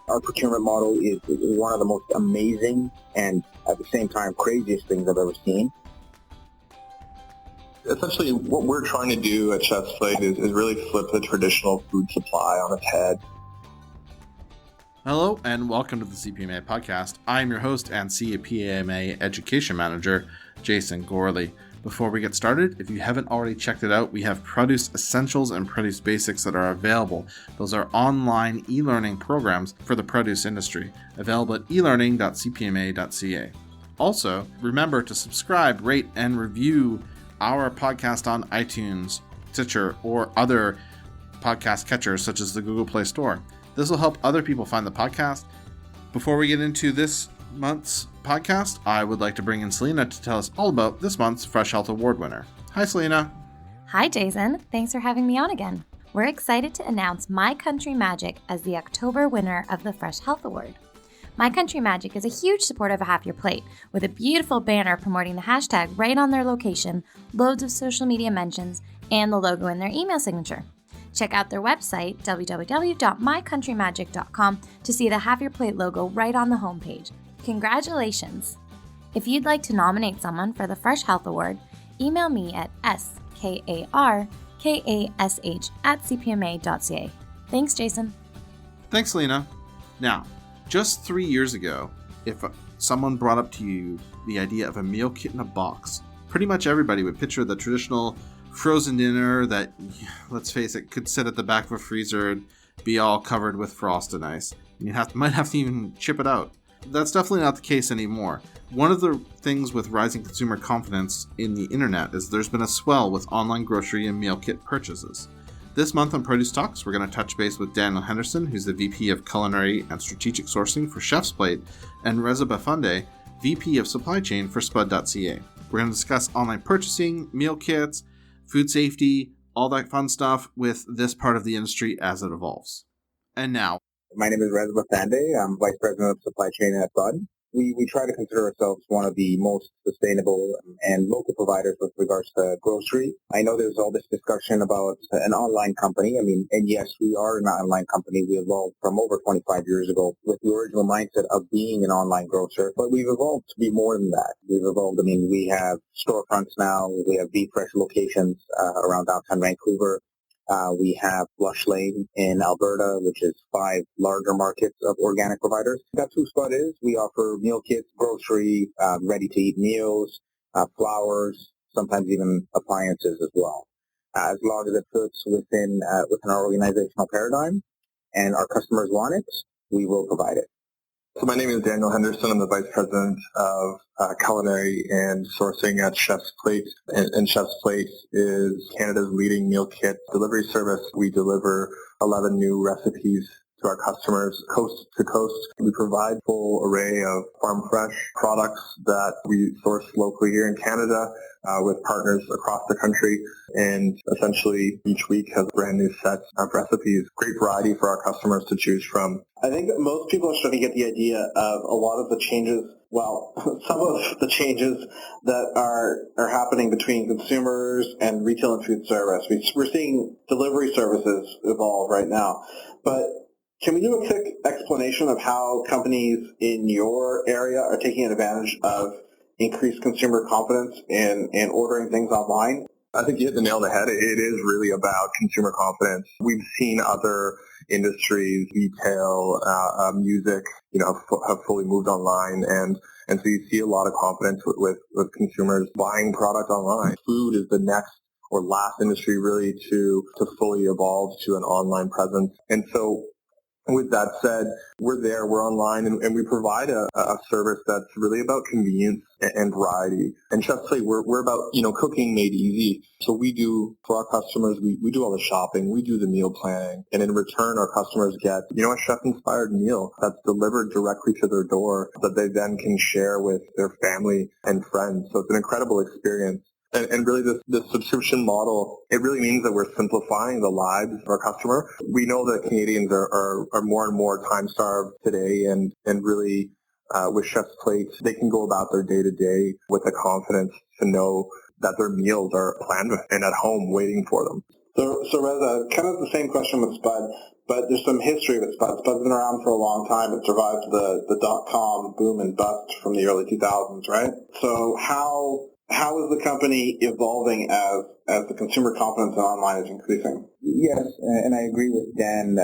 Our procurement model is one of the most amazing and at the same time craziest things I've ever seen. Essentially, what we're trying to do at Chef's Plate is really flip the traditional food supply on its head. Hello and welcome to the CPMA podcast. I'm your host and CPMA Education Manager, Jason Gorley. Before we get started, if you haven't already checked it out, we have Produce Essentials and Produce Basics that are available. Those are online e-learning programs for the produce industry, available at elearning.cpma.ca. Also, remember to subscribe, rate, and review our podcast on iTunes, Stitcher, or other podcast catchers such as the Google Play Store. This will help other people find the podcast. Before we get into this month's podcast, I would like to bring in Selena to tell us all about this month's Fresh Health Award winner. Hi, Selena. Hi, Jason. Thanks for having me on again. We're excited to announce My Country Magic as the October winner of the Fresh Health Award. My Country Magic is a huge supporter of Half Your Plate, with a beautiful banner promoting the hashtag right on their location, loads of social media mentions, and the logo in their email signature. Check out their website, www.mycountrymagic.com, to see the Have Your Plate logo right on the homepage. Congratulations! If you'd like to nominate someone for the Fresh Health Award, email me at skarkash@cpma.ca. Thanks, Jason. Thanks, Lena. Now, just 3 years ago, if someone brought up to you the idea of a meal kit in a box, pretty much everybody would picture the traditional frozen dinner that, let's face it, could sit at the back of a freezer and be all covered with frost and ice. And you might have to even chip it out. That's definitely not the case anymore. One of the things with rising consumer confidence in the internet is there's been a swell with online grocery and meal kit purchases. This month on Produce Talks, we're going to touch base with Daniel Henderson, who's the VP of Culinary and Strategic Sourcing for Chef's Plate, and Reza Bafande, VP of Supply Chain for Spud.ca. We're going to discuss online purchasing, meal kits, food safety, all that fun stuff with this part of the industry as it evolves. And now, My name is Reza Bafande. I'm Vice President of Supply Chain at Bud. We try to consider ourselves one of the most sustainable and local providers with regards to grocery. I know there's all this discussion about an online company. And yes, we are an online company. We evolved from over 25 years ago with the original mindset of being an online grocer, but we've evolved to be more than that. We have storefronts now. We have Be Fresh locations around downtown Vancouver. We have Lush Lane in Alberta, which is 5 larger markets of organic providers. That's who Spud is. We offer meal kits, grocery, ready-to-eat meals, flours, sometimes even appliances as well. As long as it fits within our organizational paradigm and our customers want it, we will provide it. So my name is Daniel Henderson. I'm the Vice President of Culinary and Sourcing at Chef's Plate. And Chef's Plate is Canada's leading meal kit delivery service. We deliver 11 new recipes to our customers coast to coast. We provide full array of farm fresh products that we source locally here in Canada with partners across the country, and essentially each week has brand new sets of recipes. Great variety for our customers to choose from. I think that most people are starting to get the idea of a lot of the changes, some of the changes that are happening between consumers and retail and food service. We're seeing delivery services evolve right now, but can we do a quick explanation of how companies in your area are taking advantage of increased consumer confidence in ordering things online? I think you hit the nail on the head. It is really about consumer confidence. We've seen other industries, retail, music, have fully moved online, and so you see a lot of confidence with consumers buying product online. Food is the next or last industry really to fully evolve to an online presence, and so with that said, we're online, and we provide a service that's really about convenience and variety. And Chef's Plate, we're about, cooking made easy. So we do, for our customers, we do all the shopping, we do the meal planning, and in return, our customers get, a chef-inspired meal that's delivered directly to their door that they then can share with their family and friends. So it's an incredible experience. And really this subscription model, it really means that we're simplifying the lives of our customer. We know that Canadians are more and more time-starved today, and really with Chef's Plate, they can go about their day-to-day with the confidence to know that their meals are planned and at home waiting for them. So Reza, kind of the same question with Spud, but there's some history with Spud. Spud's been around for a long time. It survived the dot-com boom and bust from the early 2000s, right? So how is the company evolving as the consumer confidence in online is increasing? Yes, and I agree with Dan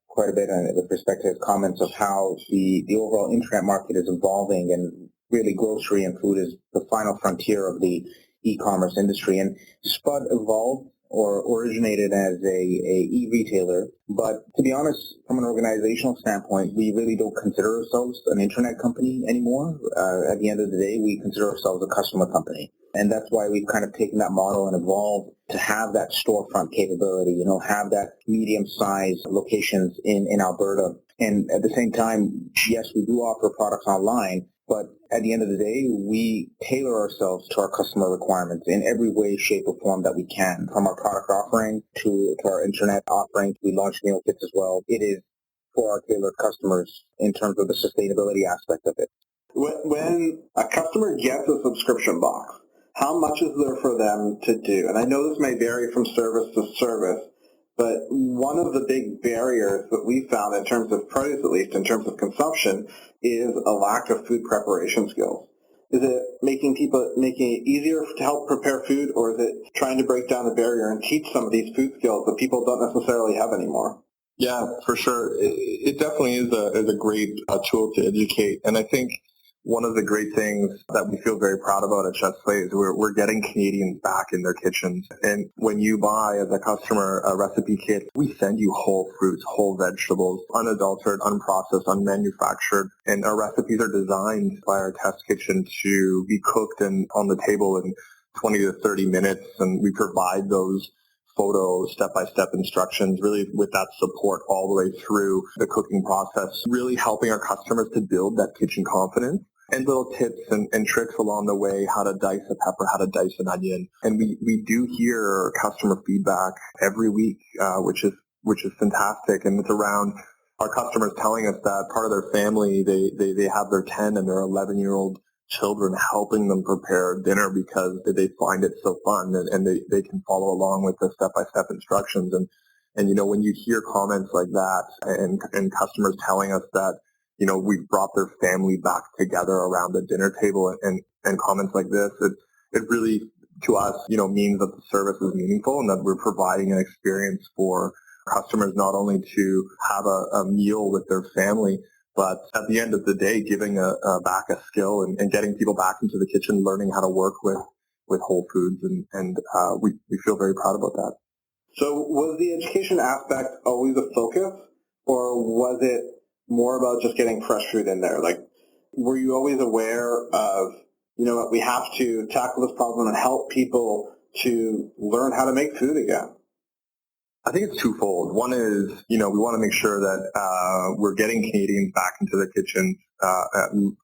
quite a bit with respect to his comments of how the overall internet market is evolving, and really grocery and food is the final frontier of the e-commerce industry. And Spud evolved or originated as a e-retailer, but to be honest, from an organizational standpoint, we really don't consider ourselves an internet company anymore. At the end of the day, we consider ourselves a customer company. And that's why we've kind of taken that model and evolved to have that storefront capability, have that medium-sized locations in Alberta. And at the same time, yes, we do offer products online, but at the end of the day, we tailor ourselves to our customer requirements in every way, shape, or form that we can. From our product offering to our internet offering, we launch meal kits as well. It is for our tailored customers in terms of the sustainability aspect of it. When a customer gets a subscription box, how much is there for them to do? And I know this may vary from service to service, but one of the big barriers that we found in terms of produce, at least in terms of consumption, is a lack of food preparation skills. Is it making it easier to help prepare food, or is it trying to break down the barrier and teach some of these food skills that people don't necessarily have anymore? Yeah, for sure. It definitely is a great tool to educate. And I think one of the great things that we feel very proud about at Chef's Play is we're getting Canadians back in their kitchens. And when you buy, as a customer, a recipe kit, we send you whole fruits, whole vegetables, unadulterated, unprocessed, unmanufactured. And our recipes are designed by our test kitchen to be cooked and on the table in 20 to 30 minutes. And we provide those photo step-by-step instructions, really with that support all the way through the cooking process, really helping our customers to build that kitchen confidence. And little tips and tricks along the way, how to dice a pepper, how to dice an onion. And we do hear customer feedback every week, which is fantastic. And it's around our customers telling us that part of their family, they have their 10 and their 11-year-old children helping them prepare dinner because they find it so fun, and they can follow along with the step-by-step instructions. And when you hear comments like that and customers telling us that, we've brought their family back together around the dinner table, and comments like this, it really, to us, means that the service is meaningful and that we're providing an experience for customers not only to have a meal with their family, but at the end of the day, giving back a skill and getting people back into the kitchen, learning how to work with whole foods, and we feel very proud about that. So was the education aspect always a focus, or was it more about just getting fresh food in there? Like, were you always aware of, we have to tackle this problem and help people to learn how to make food again? I think it's twofold. One is, we want to make sure that we're getting Canadians back into the kitchen,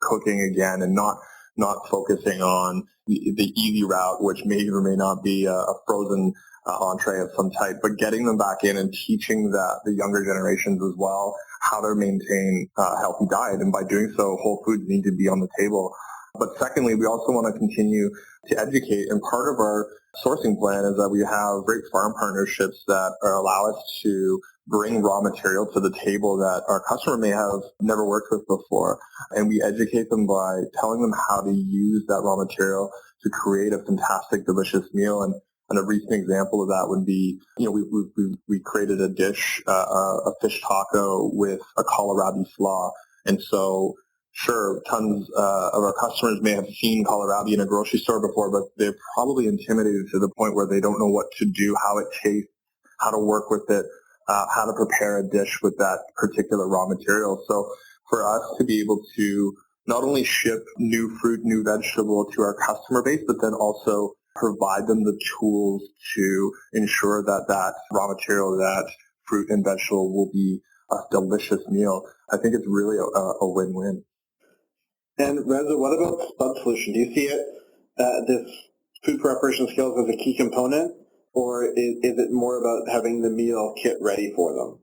cooking again, and not focusing on the easy route, which may or may not be a frozen entree of some type, but getting them back in and teaching the younger generations as well how to maintain a healthy diet. And by doing so, whole foods need to be on the table. But secondly, we also want to continue to educate. And part of our sourcing plan is that we have great farm partnerships that allow us to bring raw material to the table that our customer may have never worked with before. And we educate them by telling them how to use that raw material to create a fantastic, delicious meal. And a recent example of that would be, we created a dish, a fish taco with a kohlrabi slaw. And so, sure, tons of our customers may have seen kohlrabi in a grocery store before, but they're probably intimidated to the point where they don't know what to do, how it tastes, how to work with it, how to prepare a dish with that particular raw material. So for us to be able to not only ship new fruit, new vegetable to our customer base, but then also provide them the tools to ensure that raw material, that fruit and vegetable will be a delicious meal, I think it's really a win-win. And Reza, what about Spud Solution? Do you see this food preparation skills as a key component, or is it more about having the meal kit ready for them?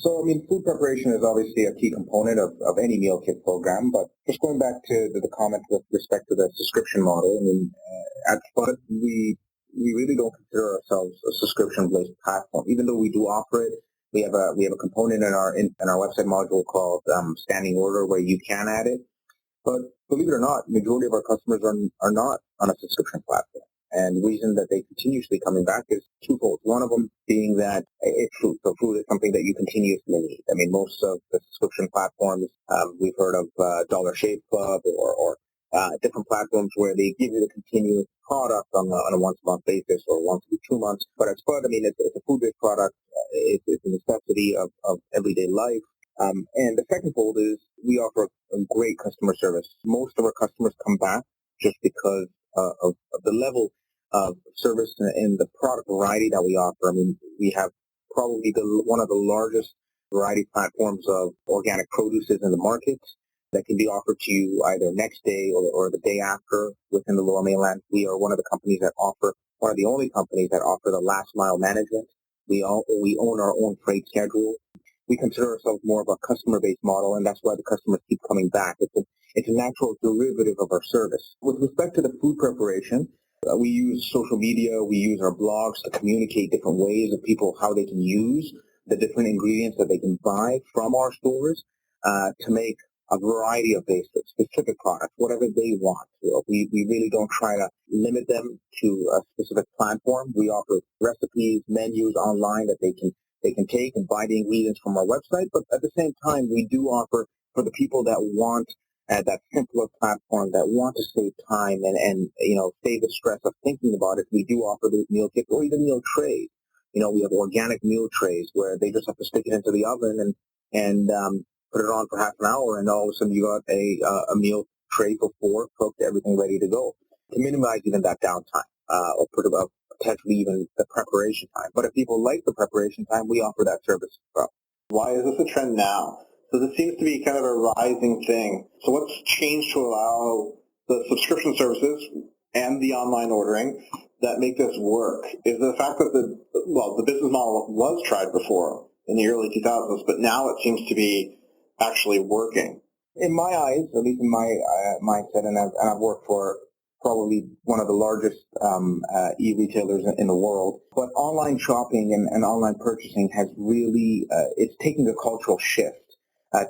Food preparation is obviously a key component of any meal kit program, but just going back to the comment with respect to the subscription model, at Spud, we really don't consider ourselves a subscription-based platform, even though we do offer it. We have a component in our website module called standing order where you can add it. But believe it or not, majority of our customers are not on a subscription platform. And the reason that they continuously coming back is twofold. One of them being that it's food. So food is something that you continuously need. I mean, most of the subscription platforms, we've heard of Dollar Shave Club or different platforms where they give you the continuous product on a once-a-month basis or once every 2 months. But at Spud, I mean, it's a food-based product. It's a necessity of everyday life. And the second fold is we offer a great customer service. Most of our customers come back just because of the level of service and the product variety that we offer. I mean, we have probably one of the largest variety platforms of organic produces in the market that can be offered to you either next day or the day after within the Lower Mainland. We are one of the only companies that offer the last mile management. We own our own freight schedule. We consider ourselves more of a customer-based model, and that's why the customers keep coming back. It's a natural derivative of our service. With respect to the food preparation, we use social media, we use our blogs to communicate different ways of people, how they can use the different ingredients that they can buy from our stores to make a variety of specific products, whatever they want. We really don't try to limit them to a specific platform. We offer recipes, menus online that they can take and buy the ingredients from our website. But at the same time, we do offer for the people that want that simpler platform, that want to save time and save the stress of thinking about it. We do offer those meal kits or even meal trays. We have organic meal trays where they just have to stick it into the oven and put it on for half an hour, and all of a sudden you got a meal tray for 4, cooked, everything ready to go, to minimize even that downtime or potentially even the preparation time. But if people like the preparation time, we offer that service as well. Why is this a trend now? So this seems to be kind of a rising thing. So what's changed to allow the subscription services and the online ordering that make this work? Is the fact that the business model was tried before in the early 2000s, but now it seems to be actually working? In my eyes, at least in my mindset, and I've worked for probably one of the largest e-retailers in the world, but online shopping and online purchasing has really, it's taking a cultural shift.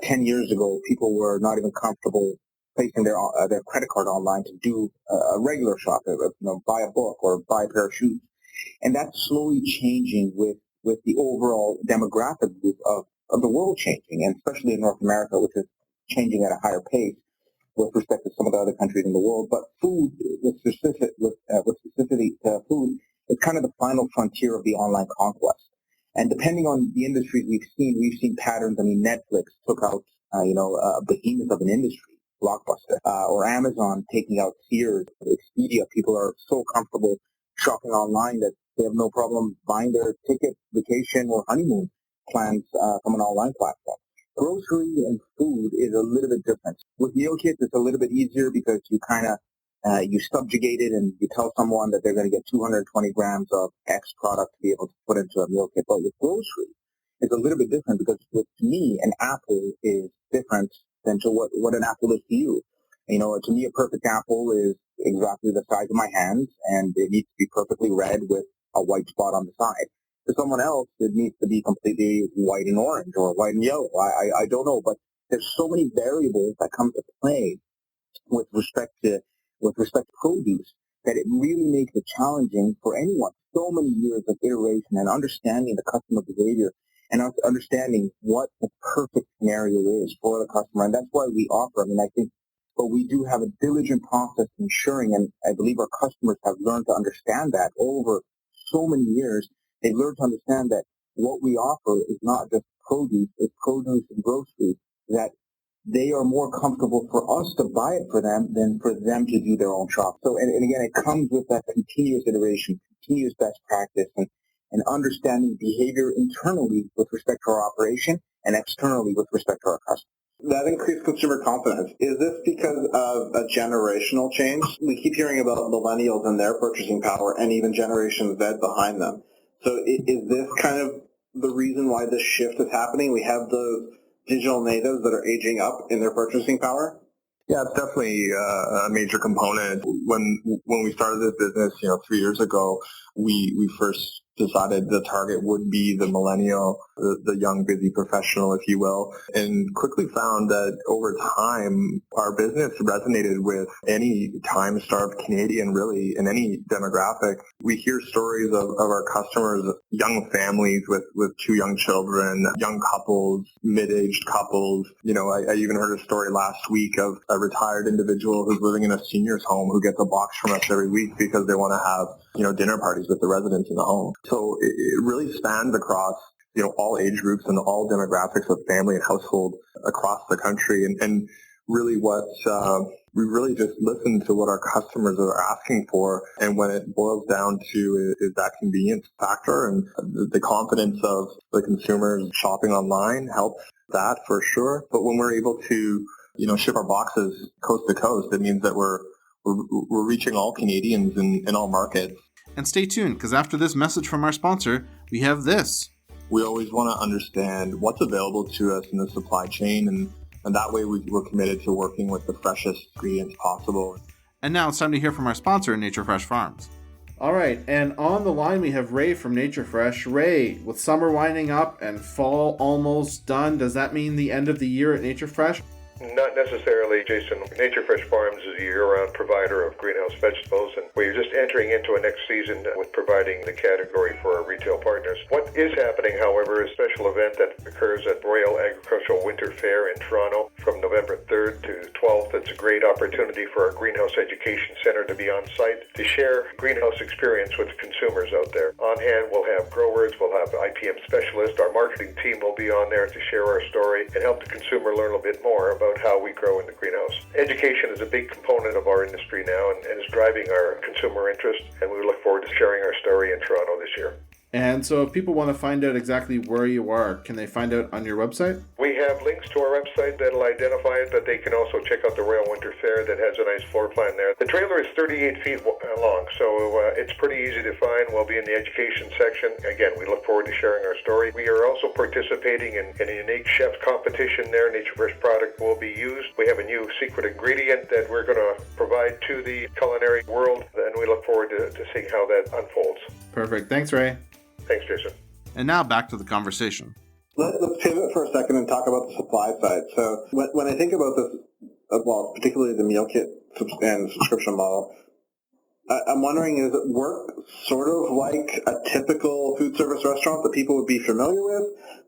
10 years ago, people were not even comfortable placing their credit card online to do a regular shop, buy a book or buy a pair of shoes. And that's slowly changing with the overall demographic group of the world changing, and especially in North America, which is changing at a higher pace with respect to some of the other countries in the world. But food, with specificity to food, is kind of the final frontier of the online conquest. And depending on the industries we've seen patterns. I mean, Netflix took out, a behemoth of an industry, Blockbuster, or Amazon taking out Sears, Expedia. People are so comfortable shopping online that they have no problem buying their ticket, vacation, or honeymoon plans from an online platform. Grocery and food is a little bit different. With meal kits, it's a little bit easier because you kind of you subjugate it and you tell someone that they're going to get 220 grams of X product to be able to put into a meal kit. But with grocery, it's a little bit different because to me, an apple is different than to what an apple is to you. To me, a perfect apple is exactly the size of my hands, and it needs to be perfectly red with a white spot on the side. To someone else, it needs to be completely white and orange or white and yellow. I don't know, but there's so many variables that come to play with respect to produce that it really makes it challenging for anyone. So many years of iteration and understanding the customer behavior and understanding what the perfect scenario is for the customer. And that's why we offer, but we do have a diligent process ensuring, and I believe our customers have learned to understand that over so many years. They've learned to understand that what we offer is not just produce, it's produce and groceries, that they are more comfortable for us to buy it for them than for them to do their own shop. So, and again, it comes with that continuous iteration, continuous best practice, and understanding behavior internally with respect to our operation and externally with respect to our customers. That increased consumer confidence. Is this because of a generational change? We keep hearing about millennials and their purchasing power and even Generation Z behind them. So is this kind of the reason why this shift is happening? We have the digital natives that are aging up in their purchasing power? Yeah, it's definitely a major component. When we started this business, 3 years ago, we first decided the target would be the millennial, the young, busy professional, if you will, and quickly found that over time, our business resonated with any time-starved Canadian, really, in any demographic. We hear stories of our customers, young families with two young children, young couples, mid-aged couples. I even heard a story last week of a retired individual who's living in a senior's home who gets a box from us every week because they want to have, dinner parties with the residents in the home. So it really spans across, all age groups and all demographics of family and household across the country. And really what we really just listen to what our customers are asking for. And when it boils down to is that convenience factor and the confidence of the consumers shopping online helps that for sure. But when we're able to, ship our boxes coast to coast, it means that we're reaching all Canadians in all markets. And stay tuned, because after this message from our sponsor, we have this. We always want to understand what's available to us in the supply chain, and that way we're committed to working with the freshest ingredients possible. And now it's time to hear from our sponsor, Nature Fresh Farms. All right, and on the line we have Ray from Nature Fresh. Ray, with summer winding up and fall almost done, does that mean the end of the year at Nature Fresh? Not necessarily, Jason. Nature Fresh Farms is a year-round provider of greenhouse vegetables, and we're just entering into a next season with providing the category for our retail partners. What is happening, however, is a special event that occurs at Royal Agricultural Winter Fair in Toronto from November 3rd to 12th. It's a great opportunity for our Greenhouse Education Center to be on site to share greenhouse experience with the consumers out there. On hand, we'll have growers, we'll have IPM specialists, our marketing team will be on there to share our story and help the consumer learn a bit more about how we grow in the greenhouse. Education is a big component of our industry now and is driving our consumer interest, and we look forward to sharing our story in Toronto this year. And so if people want to find out exactly where you are, can they find out on your website? We have links to our website that'll identify it, but they can also check out the Royal Winter Fair that has a nice floor plan there. The trailer is 38 feet long, so it's pretty easy to find. We'll be in the education section. Again, we look forward to sharing our story. We are also participating in a unique chef competition there. Nature Fresh product will be used. We have a new secret ingredient that we're going to provide to the culinary world, and we look forward to seeing how that unfolds. Perfect. Thanks, Ray. Thanks, Jason. And now back to the conversation. Let's pivot for a second and talk about the supply side. So when I think about this, well, particularly the meal kit and subscription model, I'm wondering, does it work sort of like a typical food service restaurant that people would be familiar with,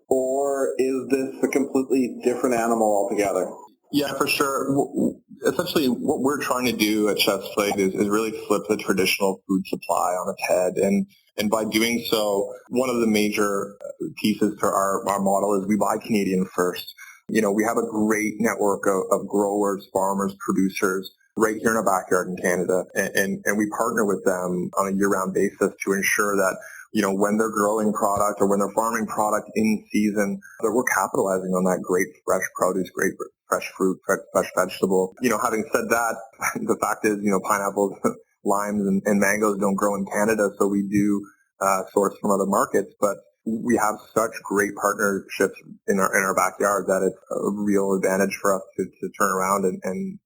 or is this a completely different animal altogether? Yeah, for sure. Essentially, what we're trying to do at Chef's Plate is really flip the traditional food supply on its head. And by doing so, one of the major pieces to our model is we buy Canadian first. We have a great network of growers, farmers, producers right here in our backyard in Canada. And we partner with them on a year-round basis to ensure that, when they're growing product or when they're farming product in season, that we're capitalizing on that great fresh produce, great fresh fruit, fresh vegetable. Having said that, the fact is, pineapples, limes, and mangoes don't grow in Canada, so we do source from other markets. But we have such great partnerships in our backyard that it's a real advantage for us to turn around and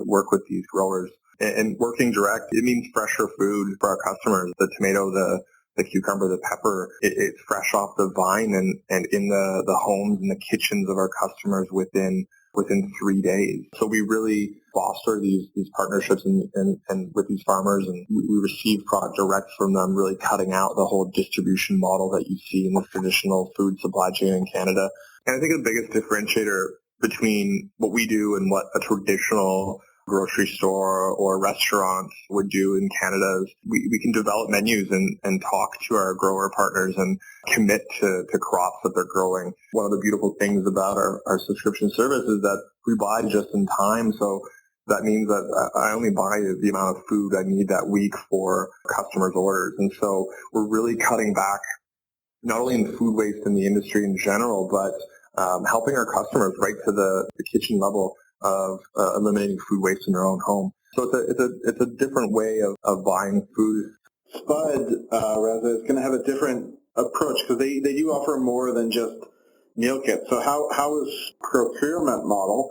work with these growers. And working direct, it means fresher food for our customers. The tomato, the cucumber, the pepper, it's fresh off the vine and in the homes and the kitchens of our customers within 3 days. So we really foster these partnerships and with these farmers, and we receive product direct from them, really cutting out the whole distribution model that you see in the traditional food supply chain in Canada. And I think the biggest differentiator between what we do and what a traditional grocery store or restaurant would do in Canada is we can develop menus and talk to our grower partners and commit to crops that they're growing. One of the beautiful things about our subscription service is that we buy just in time. So that means that I only buy the amount of food I need that week for customers' orders. And so we're really cutting back not only in food waste in the industry in general, but helping our customers right to the kitchen level of eliminating food waste in their own home. So it's a different way of buying food. Spud, Reza, is going to have a different approach because they do offer more than just meal kits. So how is procurement model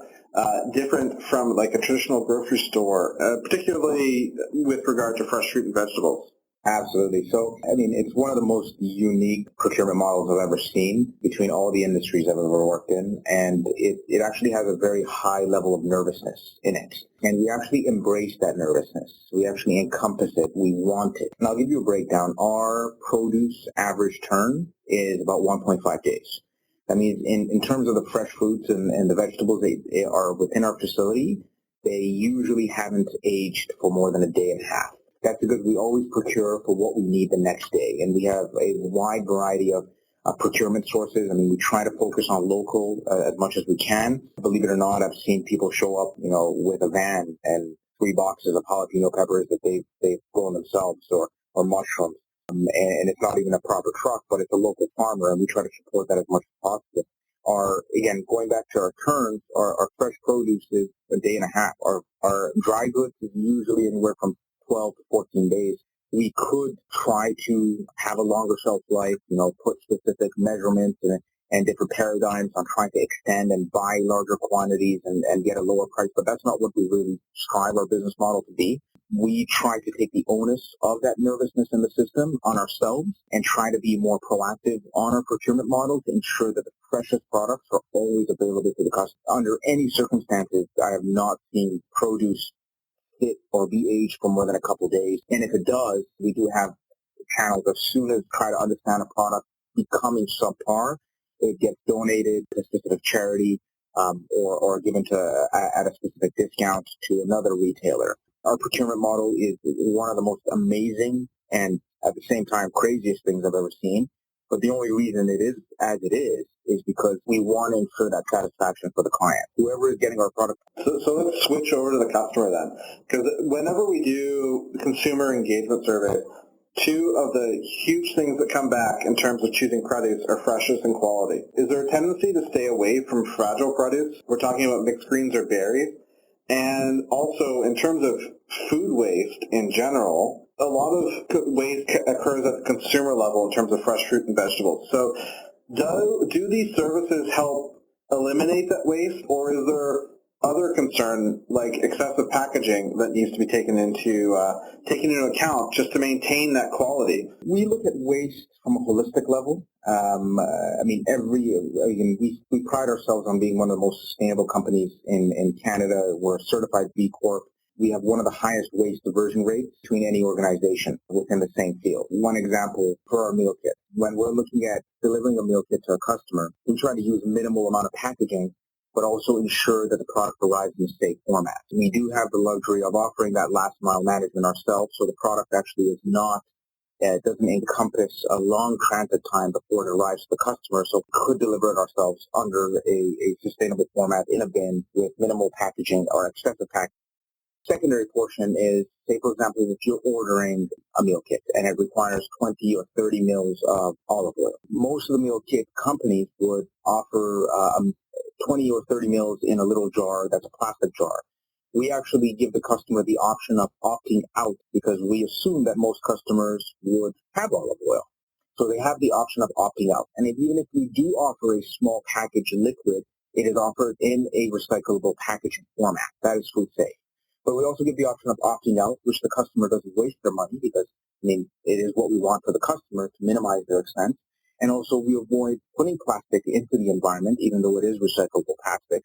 different from like a traditional grocery store, particularly with regard to fresh fruit and vegetables? Absolutely. So, I mean, it's one of the most unique procurement models I've ever seen between all the industries I've ever worked in. And it actually has a very high level of nervousness in it. And we actually embrace that nervousness. We actually encompass it. We want it. And I'll give you a breakdown. Our produce average turn is about 1.5 days. That means in terms of the fresh fruits and the vegetables they are within our facility, they usually haven't aged for more than a day and a half. That's because we always procure for what we need the next day, and we have a wide variety of procurement sources. I mean, we try to focus on local as much as we can. Believe it or not, I've seen people show up, with a van and 3 boxes of jalapeno peppers that they've grown themselves or mushrooms, and it's not even a proper truck, but it's a local farmer, and we try to support that as much as possible. Again, going back to our turns, our fresh produce is a day and a half. Our dry goods is usually anywhere from 12 to 14 days. We could try to have a longer shelf life, put specific measurements and different paradigms on trying to extend and buy larger quantities and get a lower price, but that's not what we really strive our business model to be. We try to take the onus of that nervousness in the system on ourselves and try to be more proactive on our procurement model to ensure that the freshest products are always available to the customer. Under any circumstances, I have not seen produce hit or be aged for more than a couple of days. And if it does, we do have channels as soon as try to understand a product becoming subpar, it gets donated to a specific charity or given to at a specific discount to another retailer. Our procurement model is one of the most amazing and at the same time craziest things I've ever seen. But the only reason it is as it is because we want to ensure that satisfaction for the client, whoever is getting our product. So let's switch over to the customer then. Because whenever we do consumer engagement survey, 2 of the huge things that come back in terms of choosing produce are freshness and quality. Is there a tendency to stay away from fragile produce? We're talking about mixed greens or berries. And also, in terms of food waste in general, a lot of waste occurs at the consumer level in terms of fresh fruit and vegetables. So do these services help eliminate that waste, or is there other concern like excessive packaging that needs to be taken into account just to maintain that quality? We look at waste from a holistic level. We pride ourselves on being one of the most sustainable companies in Canada. We're a certified B Corp. We have one of the highest waste diversion rates between any organization within the same field. One example for our meal kit. When we're looking at delivering a meal kit to a customer, we try to use a minimal amount of packaging, but also ensure that the product arrives in a safe format. We do have the luxury of offering that last mile management ourselves, so the product actually is not, it doesn't encompass a long transit time before it arrives to the customer, so we could deliver it ourselves under a sustainable format in a bin with minimal packaging or excessive packaging. Secondary portion is, say for example, if you're ordering a meal kit and it requires 20 or 30 mils of olive oil. Most of the meal kit companies would offer 20 or 30 mils in a little jar that's a plastic jar. We actually give the customer the option of opting out because we assume that most customers would have olive oil. So they have the option of opting out. And even if we do offer a small package liquid, it is offered in a recyclable packaging format. That is food safe. But we also give the option of opting out, which the customer doesn't waste their money because, it is what we want for the customer to minimize their expense. And also we avoid putting plastic into the environment, even though it is recyclable plastic.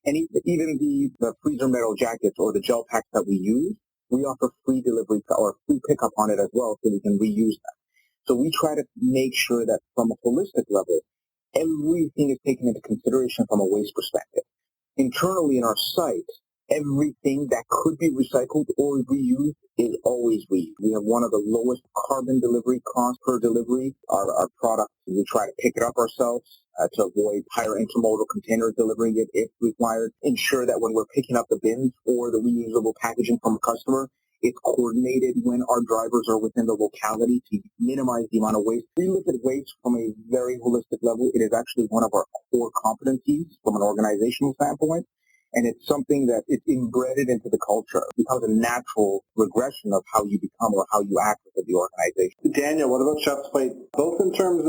And even the freezer metal jackets or the gel packs that we use, we offer free delivery or free pickup on it as well so we can reuse them. So we try to make sure that from a holistic level, everything is taken into consideration from a waste perspective. Internally in our site, everything that could be recycled or reused is always reused. We have one of the lowest carbon delivery costs per delivery. Our product, we try to pick it up ourselves to avoid higher intermodal containers delivering it if required. Ensure that when we're picking up the bins or the reusable packaging from a customer, it's coordinated when our drivers are within the locality to minimize the amount of waste. We look at waste from a very holistic level. It is actually one of our core competencies from an organizational standpoint. And it's something that is embedded into the culture. It becomes a natural regression of how you become or how you act within the organization. Daniel, what about Chef's Plate? Both in terms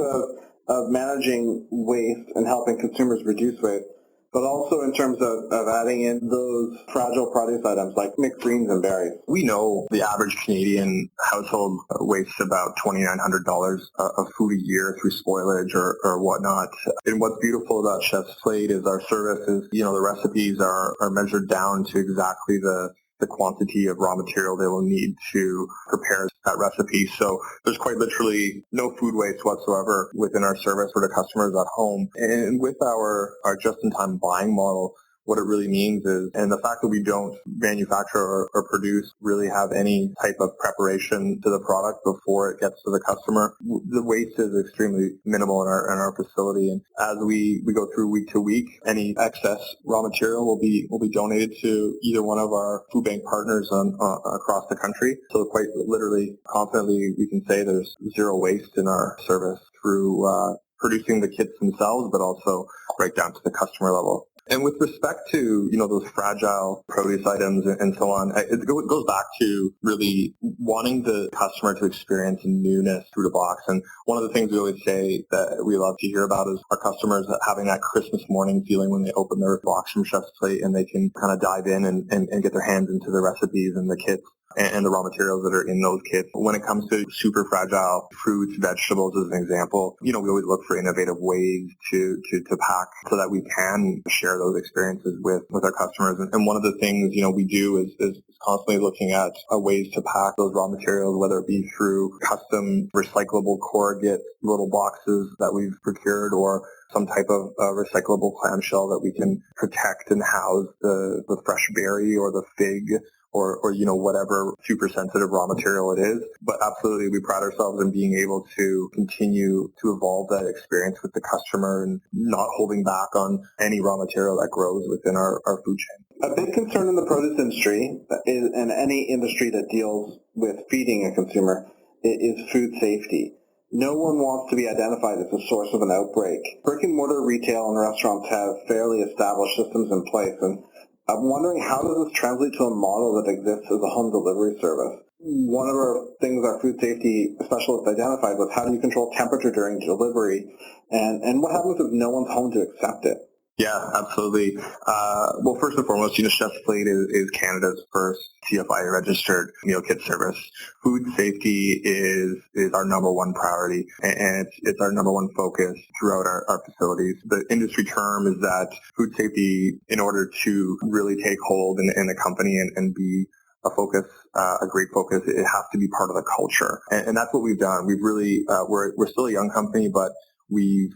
of managing waste and helping consumers reduce waste, but also in terms of adding in those fragile produce items like mixed greens and berries. We know the average Canadian household wastes about $2,900 of food a year through spoilage or whatnot. And what's beautiful about Chef's Plate is our service is, the recipes are measured down to exactly the quantity of raw material they will need to prepare that recipe. So there's quite literally no food waste whatsoever within our service for the customers at home. And with our just-in-time buying model, what it really means is, and the fact that we don't manufacture or produce really have any type of preparation to the product before it gets to the customer, the waste is extremely minimal in our facility. And as we go through week to week, any excess raw material will be donated to either one of our food bank partners across the country. So quite literally, confidently, we can say there's zero waste in our service through producing the kits themselves, but also right down to the customer level. And with respect to, those fragile produce items and so on, it goes back to really wanting the customer to experience newness through the box. And one of the things we always say that we love to hear about is our customers having that Christmas morning feeling when they open their box from Chef's Plate and they can kind of dive in and get their hands into the recipes and the kits and the raw materials that are in those kits. When it comes to super fragile fruits, vegetables, as an example, we always look for innovative ways to pack so that we can share those experiences with our customers. And one of the things, we do is constantly looking at ways to pack those raw materials, whether it be through custom recyclable corrugate little boxes that we've procured or some type of recyclable clamshell that we can protect and house the fresh berry or the fig or whatever super sensitive raw material it is. But absolutely, we pride ourselves in being able to continue to evolve that experience with the customer and not holding back on any raw material that grows within our food chain. A big concern in the produce industry and any industry that deals with feeding a consumer is food safety. No one wants to be identified as a source of an outbreak. Brick-and-mortar retail and restaurants have fairly established systems in place, and I'm wondering, how does this translate to a model that exists as a home delivery service? One of our things our food safety specialist identified was, how do you control temperature during delivery, and what happens if no one's home to accept it? Yeah, absolutely. Well, first and foremost, Chef's Plate is Canada's first CFIA registered meal kit service. Food safety is our number one priority, and it's our number one focus throughout our facilities. The industry term is that food safety, in order to really take hold in the company and be a focus, a great focus, it has to be part of the culture. And that's what we've done. We've really, we're still a young company, but we've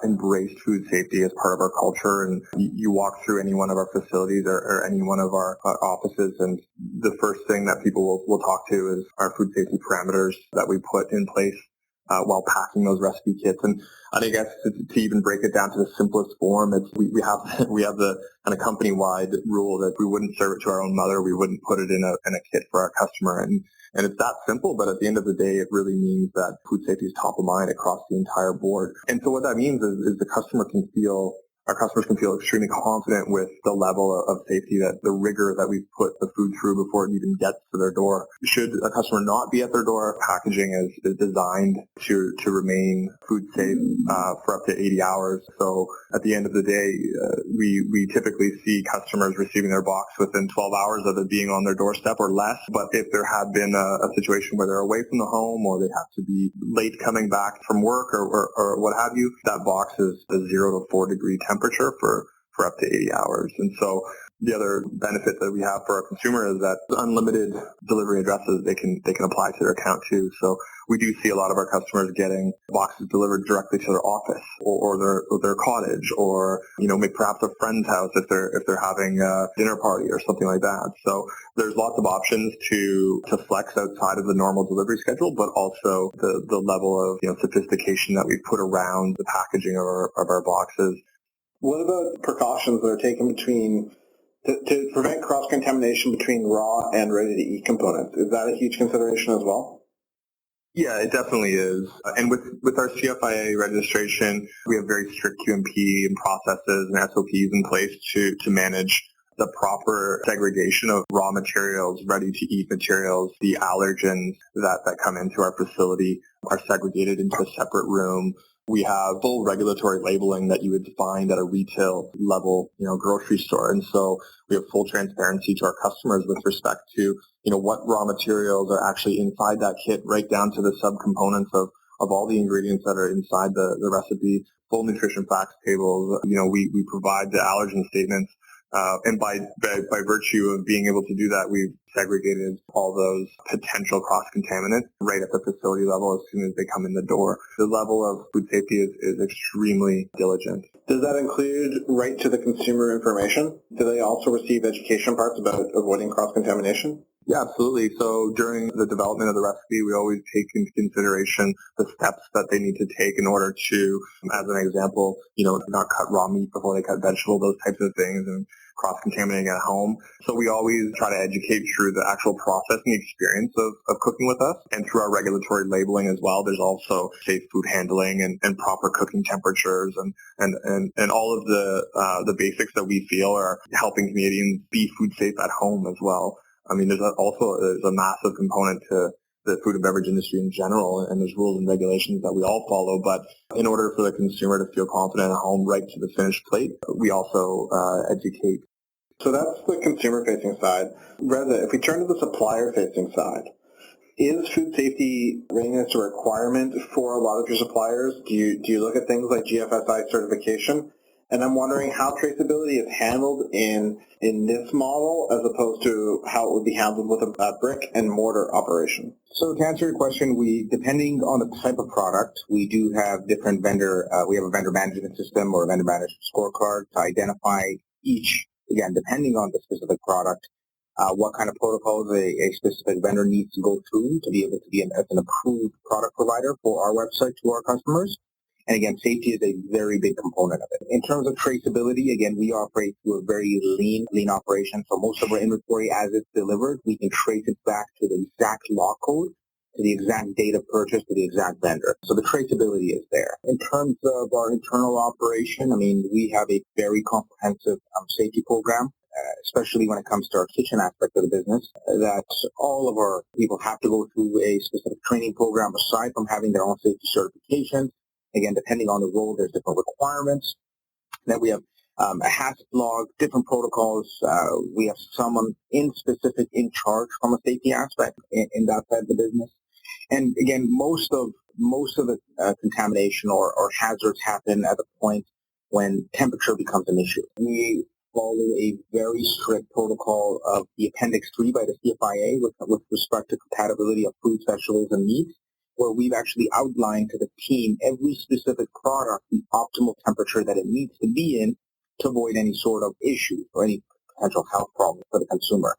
embraced food safety as part of our culture. And you walk through any one of our facilities or any one of our offices, and the first thing that people will talk to is our food safety parameters that we put in place while packing those recipe kits. And I think to even break it down to the simplest form, we have the kind of company-wide rule that we wouldn't serve it to our own mother. We wouldn't put it in a kit for our customer. And it's that simple, but at the end of the day, it really means that food safety is top of mind across the entire board. And so what that means is our customers can feel extremely confident with the level of safety, that the rigor that we've put the food through before it even gets to their door. Should a customer not be at their door, packaging is designed to remain food safe for up to 80 hours. So at the end of the day, we typically see customers receiving their box within 12 hours of it being on their doorstep or less. But if there had been a situation where they're away from the home, or they have to be late coming back from work or what have you, that box is a 0 to 4 degree temperature for up to 80 hours. And so the other benefit that we have for our consumer is that unlimited delivery addresses they can apply to their account too. So we do see a lot of our customers getting boxes delivered directly to their office or their cottage, or maybe perhaps a friend's house if they're having a dinner party or something like that. So there's lots of options to flex outside of the normal delivery schedule, but also the level of sophistication that we put around the packaging of our boxes. What about precautions that are taken to prevent cross-contamination between raw and ready-to-eat components? Is that a huge consideration as well? Yeah, it definitely is. And with our CFIA registration, we have very strict QMP and processes and SOPs in place to manage the proper segregation of raw materials, ready-to-eat materials. The allergens that come into our facility are segregated into a separate room. We have full regulatory labeling that you would find at a retail level, grocery store. And so we have full transparency to our customers with respect to, what raw materials are actually inside that kit, right down to the subcomponents of all the ingredients that are inside the recipe, full nutrition facts tables. We provide the allergen statements. And by virtue of being able to do that, we've segregated all those potential cross-contaminants right at the facility level as soon as they come in the door. The level of food safety is extremely diligent. Does that include right to the consumer information? Do they also receive education parts about avoiding cross-contamination? Yeah, absolutely. So during the development of the recipe, we always take into consideration the steps that they need to take in order to, as an example, not cut raw meat before they cut vegetable, those types of things, and cross-contaminating at home. So we always try to educate through the actual process and experience of cooking with us, and through our regulatory labeling as well. There's also safe food handling and proper cooking temperatures and all of the basics that we feel are helping Canadians be food safe at home as well. I mean, there's a massive component to the food and beverage industry in general, and there's rules and regulations that we all follow. But in order for the consumer to feel confident at home right to the finished plate, we also educate. So that's the consumer-facing side. Reza, if we turn to the supplier-facing side, is food safety readiness a requirement for a lot of your suppliers? Do you look at things like GFSI certification? And I'm wondering how traceability is handled in this model as opposed to how it would be handled with a brick and mortar operation. So to answer your question, depending on the type of product, we do have different we have a vendor management system or a vendor management scorecard to identify each, again, depending on the specific product, what kind of protocols a specific vendor needs to go through to be able to be an approved product provider for our website to our customers. And again, safety is a very big component of it. In terms of traceability, again, we operate through a very lean operation. So most of our inventory as it's delivered, we can trace it back to the exact lot code, to the exact date of purchase, to the exact vendor. So the traceability is there. In terms of our internal operation, I mean, we have a very comprehensive safety program, especially when it comes to our kitchen aspect of the business, that all of our people have to go through a specific training program aside from having their own safety certifications. Again, depending on the role, there's different requirements. Then we have a hazard log, different protocols. We have someone in charge from a safety aspect in that side of the business. And again, most of the contamination or hazards happen at the point when temperature becomes an issue. We follow a very strict protocol of the Appendix 3 by the CFIA with respect to compatibility of fruits, vegetables, and meats, where we've actually outlined to the team every specific product, the optimal temperature that it needs to be in to avoid any sort of issue or any potential health problem for the consumer.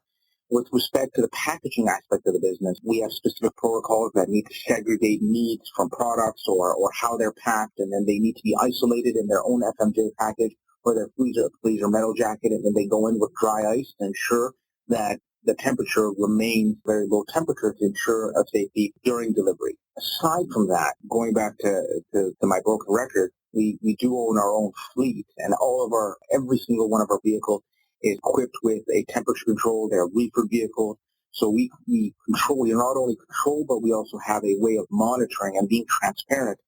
With respect to the packaging aspect of the business, we have specific protocols that need to segregate meats from products or how they're packed, and then they need to be isolated in their own FMJ package or their freezer metal jacket, and then they go in with dry ice to ensure that the temperature remains very low temperature to ensure a safety during delivery. Aside from that, going back to my broken record, we do own our own fleet, and every single one of our vehicles is equipped with a temperature control. They're reefer vehicles. So we not only control, but we also have a way of monitoring and being transparent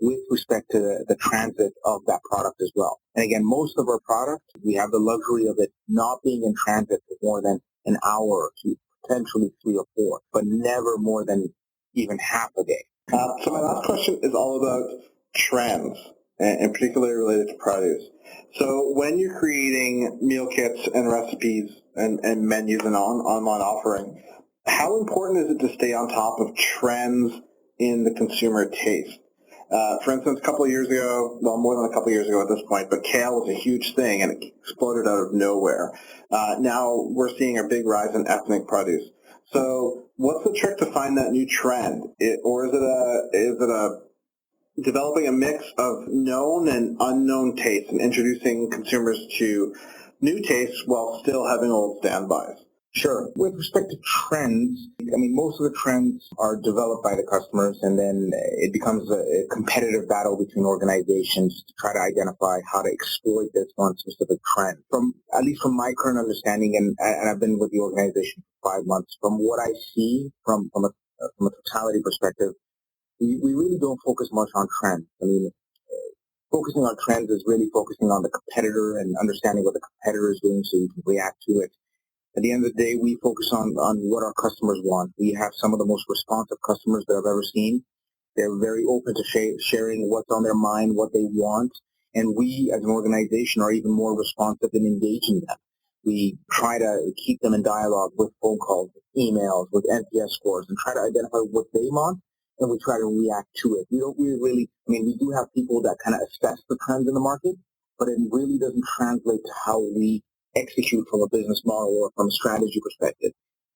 with respect to the transit of that product as well. And again, most of our product, we have the luxury of it not being in transit for more than an hour or two, potentially 3 or 4, but never more than even half a day. So my last question is all about trends, and particularly related to produce. So when you're creating meal kits and recipes and menus and online offering, how important is it to stay on top of trends in the consumer taste? For instance, a couple of years ago, well, more than a couple of years ago at this point, but kale was a huge thing and it exploded out of nowhere. Now we're seeing a big rise in ethnic produce. So what's the trick to find that new trend? Or is it a developing a mix of known and unknown tastes and introducing consumers to new tastes while still having old standbys? Sure. With respect to trends, I mean, most of the trends are developed by the customers, and then it becomes a competitive battle between organizations to try to identify how to exploit this one specific trend. At least from my current understanding, and I've been with the organization for 5 months, from what I see from a totality perspective, we really don't focus much on trends. I mean, focusing on trends is really focusing on the competitor and understanding what the competitor is doing so you can react to it. At the end of the day, we focus on what our customers want. We have some of the most responsive customers that I've ever seen. They're very open to sharing what's on their mind, what they want, and we as an organization are even more responsive in engaging them. We try to keep them in dialogue with phone calls, with emails, with NPS scores, and try to identify what they want, and we try to react to it. We do have people that kind of assess the trends in the market, but it really doesn't translate to how we execute from a business model or from a strategy perspective.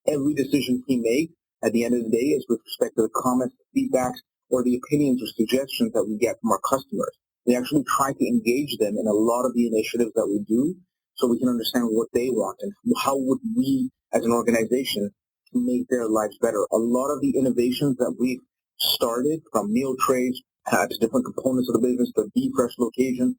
Every decision we make at the end of the day is with respect to the comments, feedbacks, or the opinions or suggestions that we get from our customers. We actually try to engage them in a lot of the initiatives that we do so we can understand what they want and how would we as an organization make their lives better. A lot of the innovations that we've started, from meal trays to different components of the business to Be Fresh location,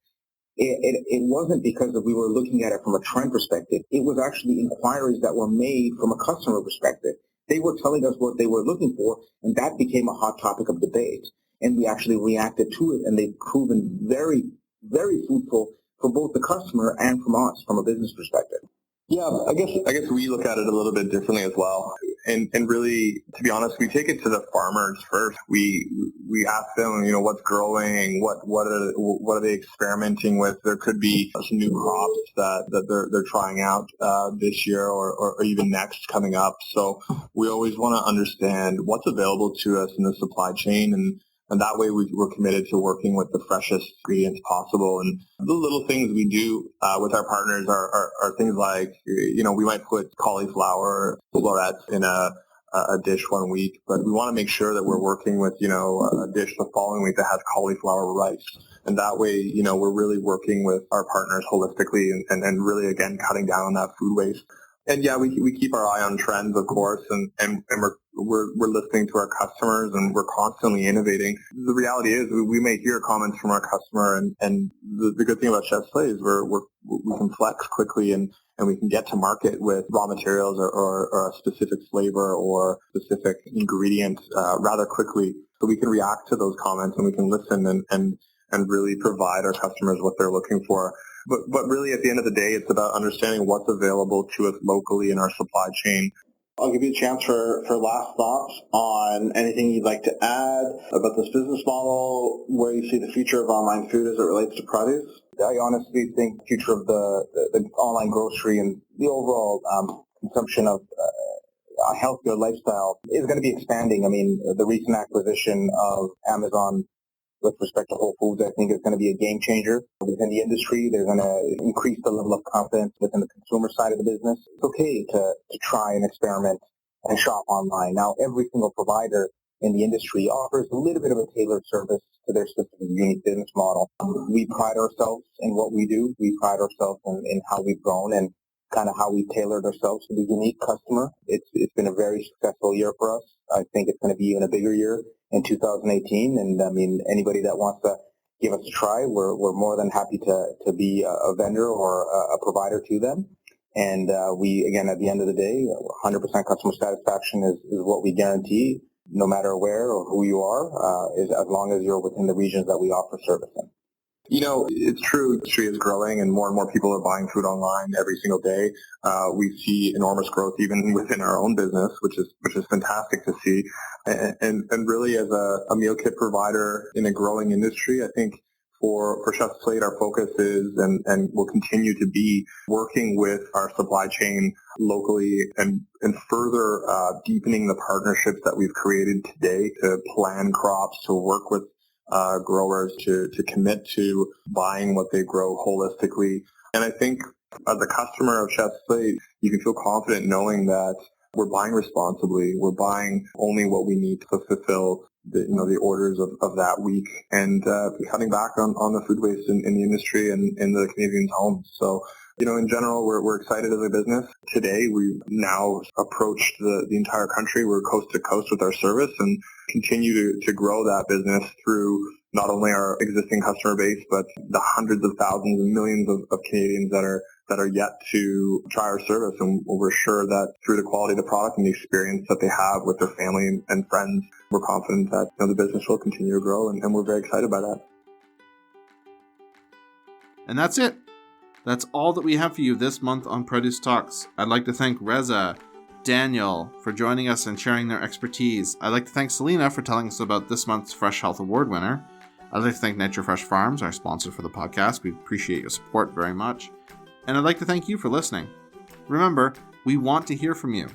it wasn't because we were looking at it from a trend perspective. It was actually inquiries that were made from a customer perspective. They were telling us what they were looking for, and that became a hot topic of debate. And we actually reacted to it, and they've proven very, very fruitful for both the customer and from us from a business perspective. Yeah, I guess we look at it a little bit differently as well. And really, to be honest, we take it to the farmers first. We ask them, what's growing, what are they experimenting with. There could be some new crops that they're trying out this year or even next coming up. So we always want to understand what's available to us in the supply chain, and that way we're committed to working with the freshest ingredients possible. And the little things we do with our partners are things like, we might put cauliflower florets in a dish one week, but we want to make sure that we're working with, a dish the following week that has cauliflower rice. And that way, we're really working with our partners holistically and really, again, cutting down on that food waste. And yeah, we keep our eye on trends, of course, and we're listening to our customers, and we're constantly innovating. The reality is we may hear comments from our customer, and the good thing about Chef's Play is we can flex quickly and we can get to market with raw materials or a specific flavor or specific ingredient rather quickly. So we can react to those comments, and we can listen and really provide our customers what they're looking for. But really, at the end of the day, it's about understanding what's available to us locally in our supply chain. I'll give you a chance for last thoughts on anything you'd like to add about this business model, where you see the future of online food as it relates to produce. I honestly think the future of the online grocery and the overall consumption of a healthier lifestyle is going to be expanding. I mean, the recent acquisition of Amazon with respect to Whole Foods, I think is going to be a game changer within the industry. They're going to increase the level of confidence within the consumer side of the business. It's okay to try and experiment and shop online. Now, every single provider in the industry offers a little bit of a tailored service to their specific unique business model. We pride ourselves in what we do. We pride ourselves in how we've grown and kind of how we've tailored ourselves to the unique customer. It's been a very successful year for us. I think it's going to be even a bigger year in 2018, and I mean, anybody that wants to give us a try, we're more than happy to be a vendor or a provider to them. And we, again, at the end of the day, 100% customer satisfaction is what we guarantee, no matter where or who you are, is as long as you're within the regions that we offer service in. It's true. The industry is growing, and more people are buying food online every single day. We see enormous growth even within our own business, which is fantastic to see. And really, as a meal kit provider in a growing industry, I think for Chef's Plate, our focus is and will continue to be working with our supply chain locally and further deepening the partnerships that we've created today to plan crops, to work with growers to commit to buying what they grow holistically. And I think as a customer of Chef's Plate, you can feel confident knowing that we're buying responsibly. We're buying only what we need to fulfill the orders of that week, and cutting back on the food waste in the industry and in the Canadians' homes. So, in general, we're excited as a business. Today, we've now approached the entire country. We're coast to coast with our service and continue to grow that business through not only our existing customer base, but the hundreds of thousands and millions of Canadians that are yet to try our service. And we're sure that through the quality of the product and the experience that they have with their family and friends, we're confident that the business will continue to grow, and we're very excited by that. And that's it. That's all that we have for you this month on Produce Talks. I'd like to thank Reza, Daniel for joining us and sharing their expertise. I'd like to thank Selena for telling us about this month's Fresh Health Award winner. I'd like to thank Nature Fresh Farms, our sponsor for the podcast. We appreciate your support very much. And I'd like to thank you for listening. Remember, we want to hear from you.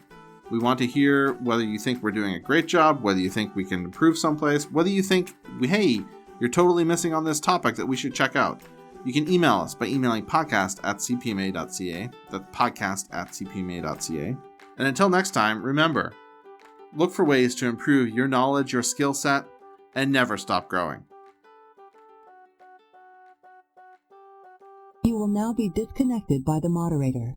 We want to hear whether you think we're doing a great job, whether you think we can improve someplace, whether you think, hey, you're totally missing on this topic that we should check out. You can email us by emailing podcast@cpma.ca. That's podcast@cpma.ca. And until next time, remember, look for ways to improve your knowledge, your skill set, and never stop growing. You will now be disconnected by the moderator.